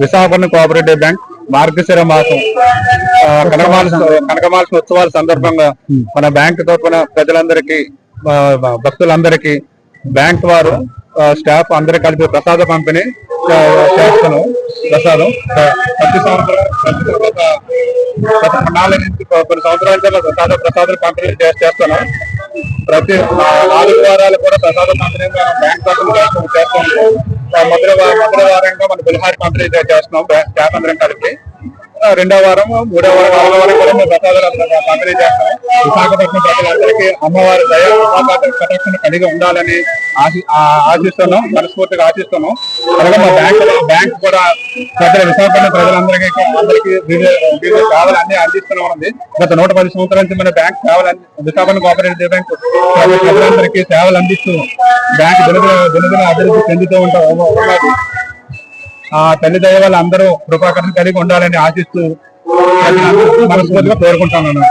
Visakhapatnam cooperative bank మార్గశిర మాసం కనకమాస ఉత్సవాల సందర్భంగా మన బ్యాంక్ తరఫున ప్రజలందరికీ భక్తులందరికీ బ్యాంక్ వారు స్టాఫ్ అందరూ కలిపి ప్రసాద పంపిణీ చేస్తున్నాం. ప్రసాదం ప్రతి సంవత్సరం గత 4 నుంచి కొన్ని సంవత్సరాల ప్రసాదాలు పంపిణీ చేస్తున్నాం. ప్రతి 4 వారాలు కూడా ప్రసాద పంపిణీ బ్యాంక్ తరఫున చేస్తున్నాం. మొదటి వారంగా మన బిల్హారి పంపిణీ చేస్తున్నాం స్టాఫ్ అందరం కలిపి. 2వ వారం 3వ వారం 4వ వారం కూడా మేము ప్రసాదాలు పంపిణీ చేస్తాం. విశాఖపట్నం ప్రజలందరికీ అమ్మవారి దయ కటాక్షణ కలిగి ఉండాలని ఆశిస్తున్నాం, మనస్ఫూర్తిగా ఆశిస్తున్నాం. అలాగే మా బ్యాంక్ కూడా విశాఖపట్నం ప్రజలందరికీ సేవలు అన్ని అందిస్తున్నాం. గత 110 సంవత్సరాల నుంచి మన బ్యాంక్ సేవలు విశాఖపట్నం కోఆపరేటివ్ బ్యాంక్ ప్రజలందరికీ సేవలు అందిస్తూ బ్యాంక్ దినదిన అభివృద్ధి చెందుతూ ఉన్నది. ఆ తల్లి దయ వల్ల అందరూ కృపాకరణ కలిగి ఉండాలని ఆశిస్తూ మనస్ఫూర్తిగా కోరుకుంటున్నాను.